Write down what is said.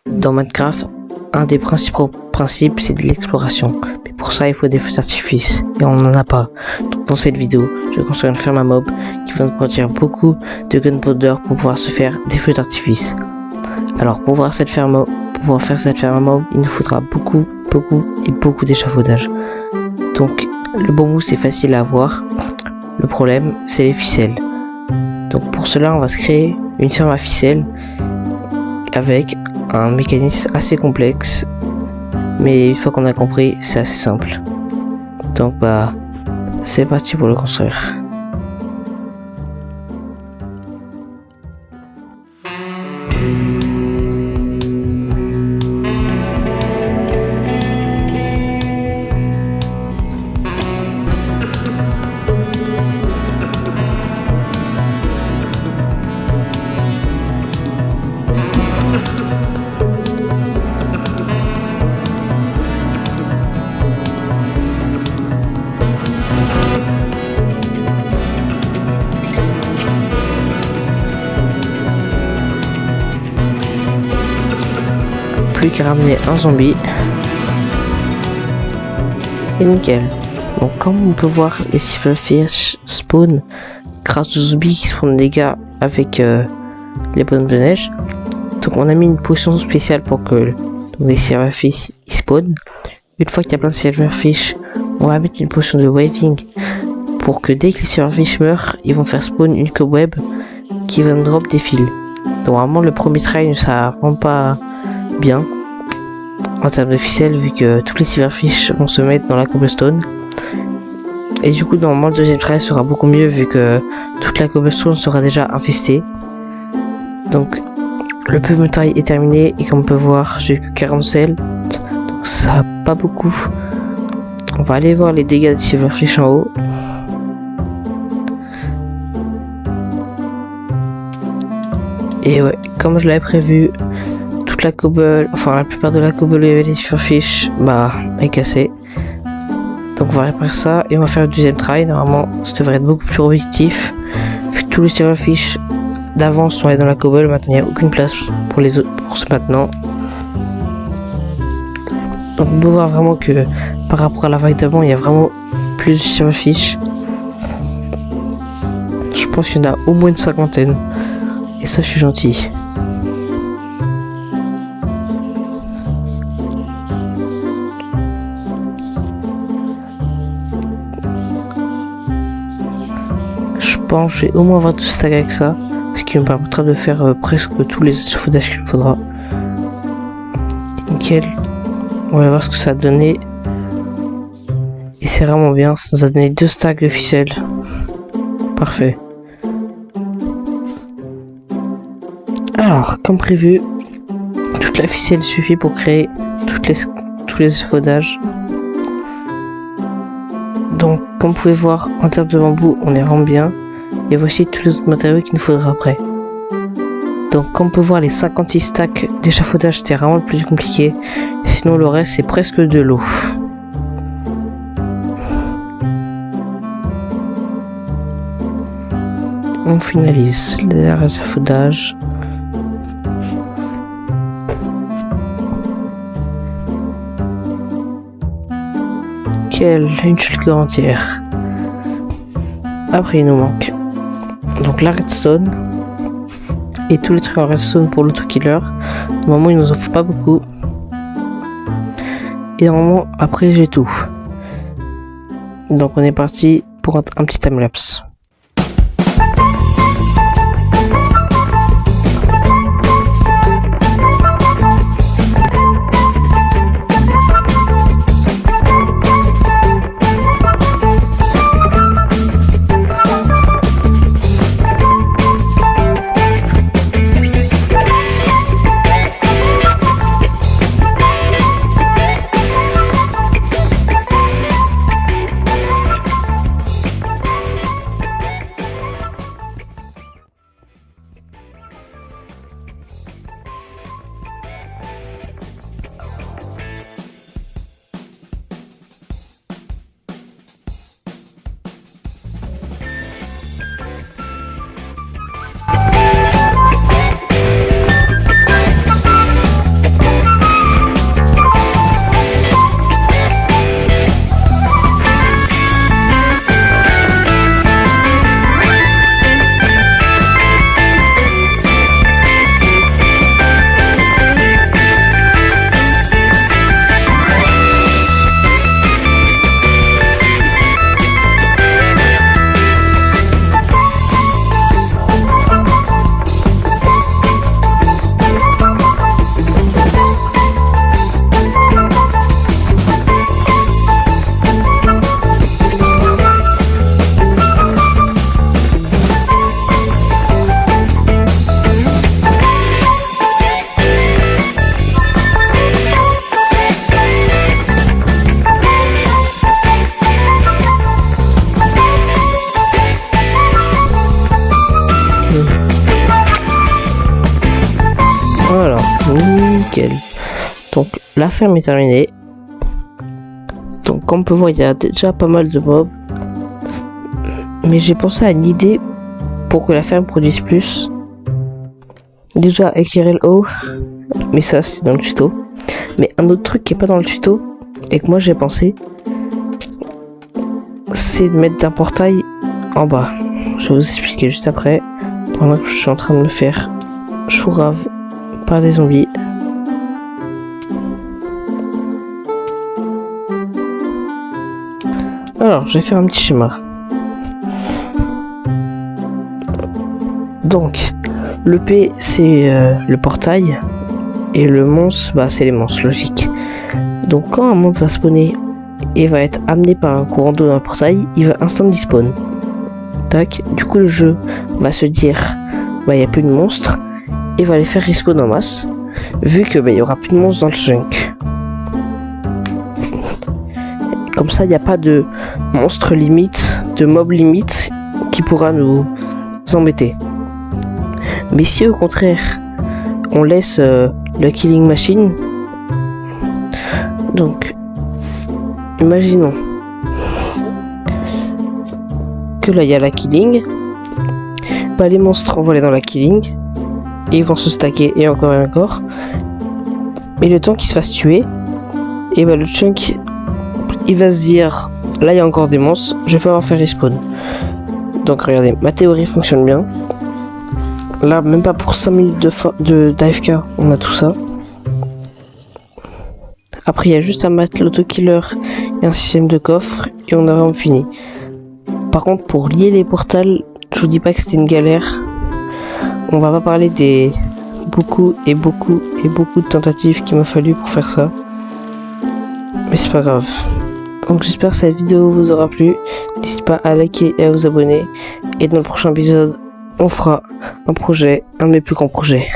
Dans Minecraft, un des principaux principes, c'est de l'exploration. Mais pour ça, il faut des feux d'artifice. Et on n'en a pas. Donc dans cette vidéo, je vais construire une ferme à mobs qui va nous produire beaucoup de gunpowder pour pouvoir se faire des feux d'artifice. Alors pour pouvoir faire cette ferme à mobs, il nous faudra beaucoup d'échafaudage. Donc le bambou c'est facile à avoir. Le problème c'est les ficelles. Donc pour cela on va se créer une ferme à ficelles avec un mécanisme assez complexe, mais une fois qu'on a compris c'est assez simple. Donc c'est parti pour le construire. Plus qu'à ramener un zombie et nickel. Donc comme on peut voir, les silverfish spawn grâce aux zombies qui se prennent des dégâts avec les bonhommes de neige. Donc on a mis une potion spéciale pour que les silverfish spawn. Une fois qu'il y a plein de silverfish, on va mettre une potion de waving pour que dès que les silverfish meurent, ils vont faire spawn une cobweb qui va nous drop des fils. Donc normalement le premier try ça rend pas bien en termes de ficelle vu que tous les silverfish vont se mettre dans la cobblestone, et du coup normalement le deuxième try sera beaucoup mieux vu que toute la cobblestone sera déjà infestée. Donc le premier try est terminé et comme on peut voir j'ai que 47, donc ça pas beaucoup. On va aller voir les dégâts des silverfish en haut. Et ouais, comme je l'avais prévu, la plupart de la cobble où il y avait des silverfish est cassée. Donc on va réparer ça et on va faire le deuxième try. Normalement ça devrait être beaucoup plus objectif vu que tous les silverfish d'avant sont allés dans la cobble. Maintenant il n'y a aucune place pour les autres pour ce maintenant. Donc on peut voir vraiment que par rapport à la vague d'avant il y a vraiment plus de silverfish. Je pense qu'il y en a au moins une cinquantaine et ça je suis gentil. Je vais au moins avoir 2 stacks avec ça, ce qui me permettra de faire presque tous les échafaudages qu'il me faudra. Nickel. On va voir ce que ça a donné. Et c'est vraiment bien, ça nous a donné 2 stacks de ficelle. Parfait. Alors, comme prévu, toute la ficelle suffit pour créer tous les échafaudages. Donc, comme vous pouvez voir, en termes de bambou, on est vraiment bien. Et voici tous les autres matériaux qu'il nous faudra après. Donc comme on peut voir, les 56 stacks d'échafaudage c'était vraiment le plus compliqué. Sinon le reste c'est presque de l'eau. On finalise l'échafaudage. Une shulker entière. Après il nous manque donc la redstone et tous les trucs en redstone pour l'autokiller. Normalement il nous en faut pas beaucoup. Et normalement après j'ai tout. Donc on est parti pour un petit timelapse. Donc la ferme est terminée. Donc comme on peut voir, il y a déjà pas mal de mobs. Mais j'ai pensé à une idée pour que la ferme produise plus. Déjà éclairer le haut. Mais ça c'est dans le tuto. Mais un autre truc qui est pas dans le tuto et que moi j'ai pensé, c'est de mettre un portail en bas. Je vais vous expliquer juste après. Pendant que je suis en train de me faire chourave par des zombies. Alors, je vais faire un petit schéma. Donc, le P, c'est le portail. Et le monstre, bah, c'est les monstres, logique. Donc, quand un monstre va spawner et va être amené par un courant d'eau dans le portail, il va instant despawn. Tac. Du coup, le jeu va se dire, bah, il n'y a plus de monstres. Et va les faire respawn en masse. Vu que, bah, il n'y aura plus de monstres dans le chunk. Comme ça, il n'y a pas de monstre limite, de mob limite qui pourra nous embêter. Mais si au contraire, on laisse la killing machine, donc imaginons que là il y a la killing, bah les monstres on va aller dans la killing et ils vont se stacker et encore. Et le temps qu'ils se fassent tuer, et bah le chunk il va se dire là il y a encore des monstres, je vais falloir faire respawn. Donc regardez, ma théorie fonctionne bien. Là même pas pour 5 minutes d'AFK on a tout ça. Après il y a juste à mettre l'autokiller et un système de coffre et on a vraiment fini. Par contre pour lier les portals, je vous dis pas que c'était une galère. On va pas parler des beaucoup de tentatives qu'il m'a fallu pour faire ça. Mais c'est pas grave. Donc j'espère que cette vidéo vous aura plu. N'hésitez pas à liker et à vous abonner. Et dans le prochain épisode, on fera un de mes plus grands projets.